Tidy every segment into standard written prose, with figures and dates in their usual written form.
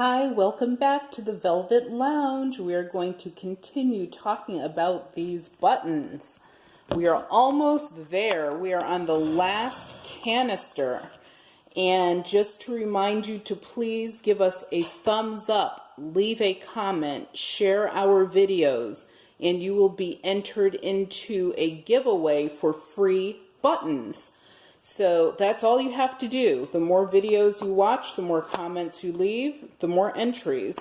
Hi, welcome back to the Velvet Lounge. We are going to continue talking about these buttons. We are almost there. We are on the last canister. And just to remind you to please give us a thumbs up, leave a comment, share our videos, and you will be entered into a giveaway for free buttons. So that's all you have to do. The more videos you watch, the more comments you leave, the more entries.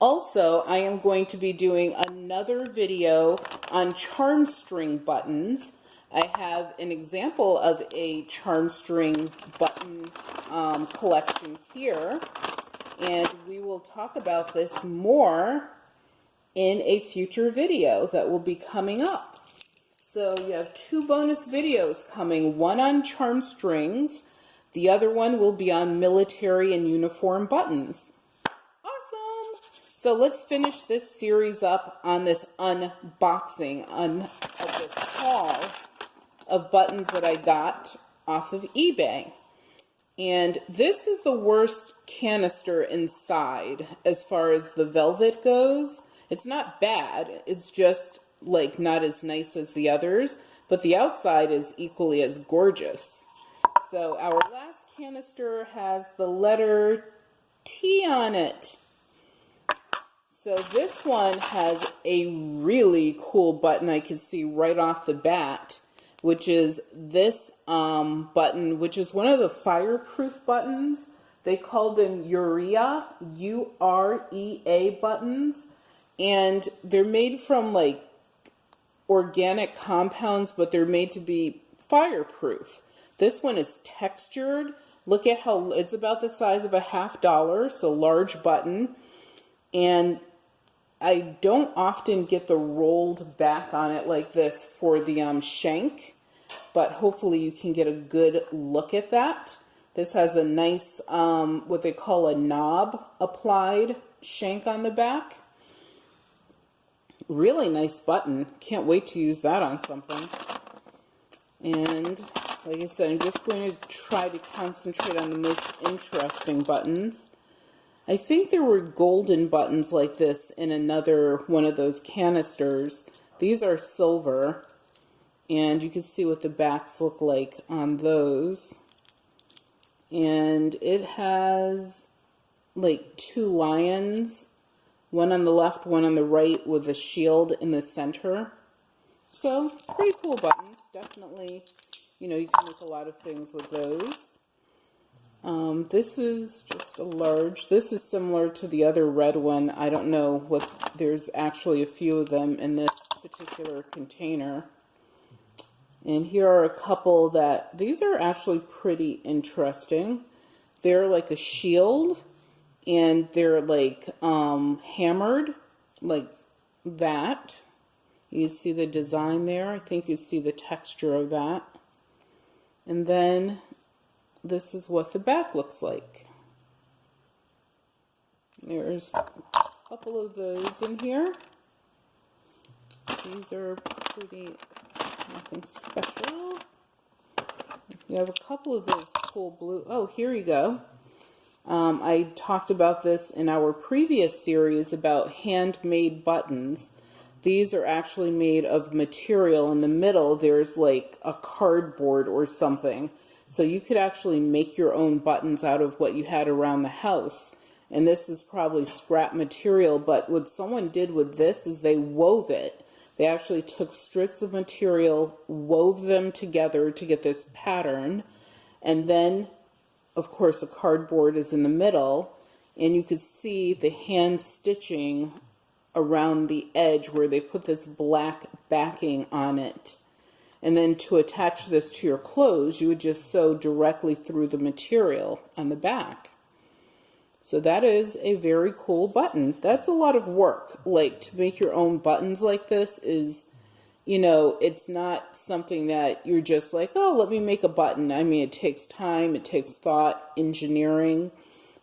Also, I am going to be doing another video on charm string buttons. I have an example of a charm string button collection here, and we will talk about this more in a future video that will be coming up. So you have two bonus videos coming, one on charm strings, the other one will be on military and uniform buttons. Awesome! So let's finish this series up on this unboxing of this haul of buttons that I got off of eBay. And this is the worst canister inside as far as the velvet goes. It's not bad, it's just like not as nice as the others, but the outside is equally as gorgeous. So our last canister has the letter T on it. So this one has a really cool button I can see right off the bat, which is this button, which is one of the fireproof buttons. They call them urea, U-R-E-A buttons, and they're made from like organic compounds, but they're made to be fireproof. This one is textured. Look at how it's about the size of a $50, so large button. And I don't often get the rolled back on it like this for the shank, but hopefully you can get a good look at that. This has a nice, what they call a knob applied shank on the back. Really nice button. Can't wait to use that on something. And like I said, I'm just going to try to concentrate on the most interesting buttons. I think there were golden buttons like this in another one of those canisters. These are silver, and you can see what the backs look like on those. And it has like two lions, one on the left, one on the right, with a shield in the center. So, pretty cool buttons. Definitely, you know, you can make a lot of things with those. This is just a large. This is similar to the other red one. I don't know what, there's actually a few of them in this particular container. And here are a couple that, these are actually pretty interesting. They're like a shield, and they're like hammered like that. You can see the design there. I think you see the texture of that. And then this is what the back looks like. There's a couple of those in here. These are pretty, nothing special. You have a couple of those cool blue, oh, here you go. I talked about this in our previous series about handmade buttons. These are actually made of material. In the middle, there's like a cardboard or something. So you could actually make your own buttons out of what you had around the house. And this is probably scrap material, but what someone did with this is they wove it. They actually took strips of material, wove them together to get this pattern, and then of course, the cardboard is in the middle, and you could see the hand stitching around the edge where they put this black backing on it. And then to attach this to your clothes, you would just sew directly through the material on the back. So that is a very cool button. That's a lot of work. Like, to make your own buttons like this is, you know, it's not something that you're just like, oh, let me make a button. I mean, it takes time, it takes thought, engineering,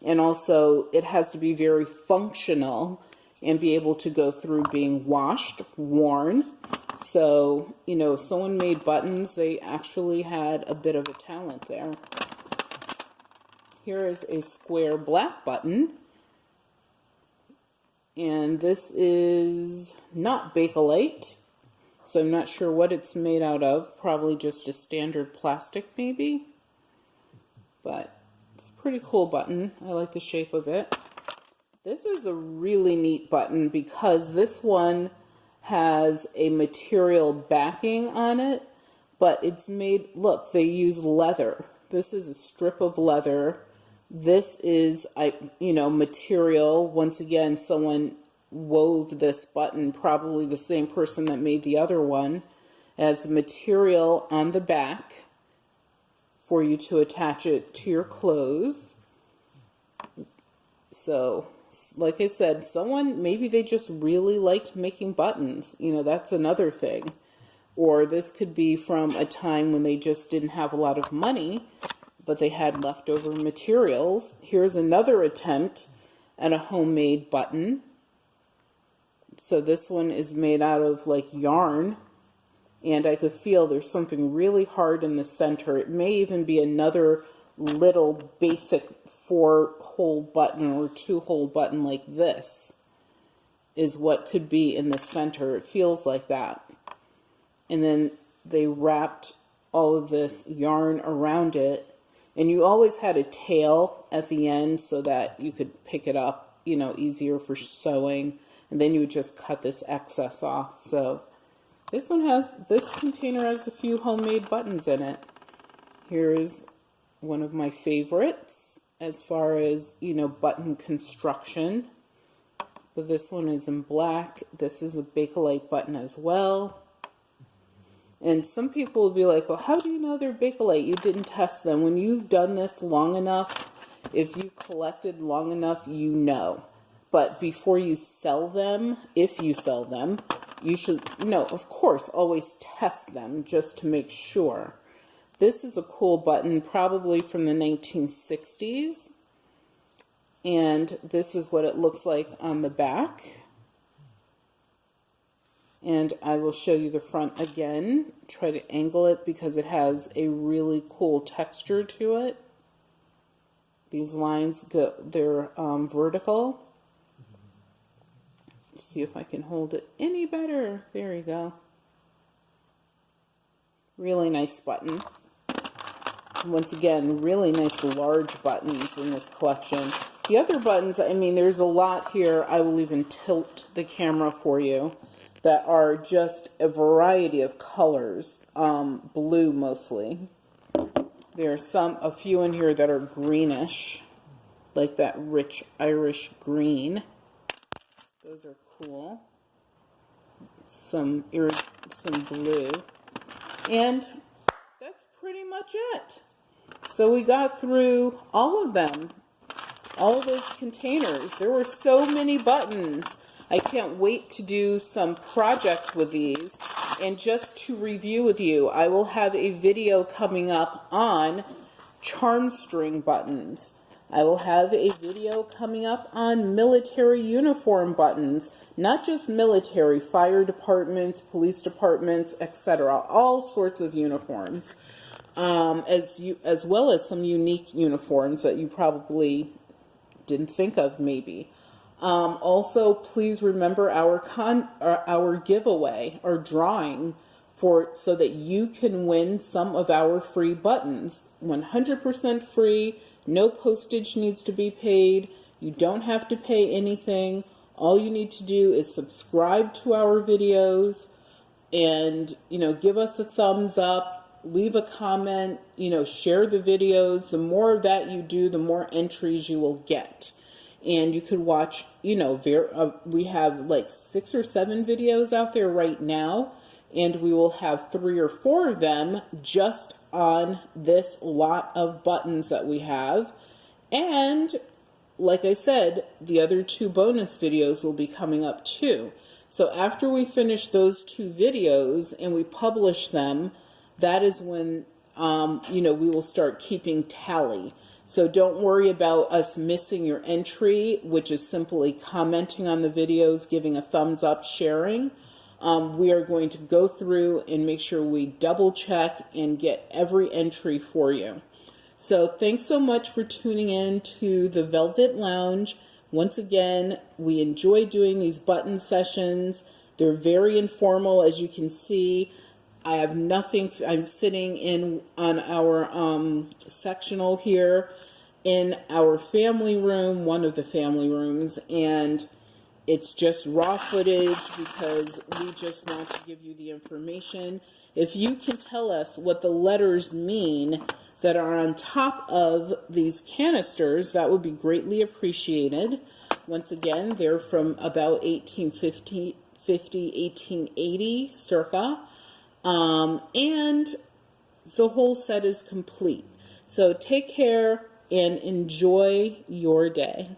and also it has to be very functional and be able to go through being washed, worn. So, you know, if someone made buttons, they actually had a bit of a talent there. Here is a square black button. And this is not Bakelite, so I'm not sure what it's made out of. Probably just a standard plastic maybe. But it's a pretty cool button. I like the shape of it. This is a really neat button because this one has a material backing on it, but it's made, look, they use leather. This is a strip of leather. This is, material. Once again, someone wove this button, probably the same person that made the other one, as material on the back for you to attach it to your clothes. So, like I said, maybe they just really liked making buttons. That's another thing. Or this could be from a time when they just didn't have a lot of money, but they had leftover materials. Here's another attempt at a homemade button. So this one is made out of like yarn, and I could feel there's something really hard in the center. It may even be another little basic 4-hole button or 2-hole button like this is what could be in the center. It feels like that. And then they wrapped all of this yarn around it, and you always had a tail at the end so that you could pick it up, easier for sewing, and then you would just cut this excess off. So this container has a few homemade buttons in it. Here's one of my favorites as far as, button construction. But this one is in black. This is a Bakelite button as well. And some people will be like, well, how do you know they're Bakelite? You didn't test them. When you've done this long enough, if you collected long enough, you know. But before you sell them, if you sell them, you should, of course, always test them just to make sure. This is a cool button, probably from the 1960s. And this is what it looks like on the back. And I will show you the front again. Try to angle it because it has a really cool texture to it. These lines they're vertical. Let's see if I can hold it any better. There you go. Really nice button. Once again, really nice large buttons in this collection. The other buttons, there's a lot here. I will even tilt the camera for you, that are just a variety of colors, blue mostly. There are a few in here that are greenish, like that rich Irish green. Those are cool. Some blue. And that's pretty much it. So we got through all of them, all of those containers. There were so many buttons. I can't wait to do some projects with these. And just to review with you, I will have a video coming up on charm string buttons. I will have a video coming up on military uniform buttons, not just military, fire departments, police departments, etc. All sorts of uniforms, as well as some unique uniforms that you probably didn't think of maybe. Also, please remember our giveaway, our drawing, so that you can win some of our free buttons. 100% free, no postage needs to be paid, you don't have to pay anything. All you need to do is subscribe to our videos and, give us a thumbs up, leave a comment, share the videos. The more of that you do, the more entries you will get. And you could watch, we have like 6 or 7 videos out there right now, and we will have 3 or 4 of them just on this lot of buttons that we have. And like I said, the other 2 bonus videos will be coming up too. So after we finish those 2 videos and we publish them, that is when, we will start keeping tally. So don't worry about us missing your entry, which is simply commenting on the videos, giving a thumbs up, sharing. We are going to go through and make sure we double check and get every entry for you. So thanks so much for tuning in to the Velvet Lounge. Once again, we enjoy doing these button sessions. They're very informal, as you can see. I have nothing, I'm sitting in on our sectional here in our family room, one of the family rooms, and it's just raw footage because we just want to give you the information. If you can tell us what the letters mean that are on top of these canisters, that would be greatly appreciated. Once again, they're from about 1850, 1880 circa. And the whole set is complete. So take care and enjoy your day.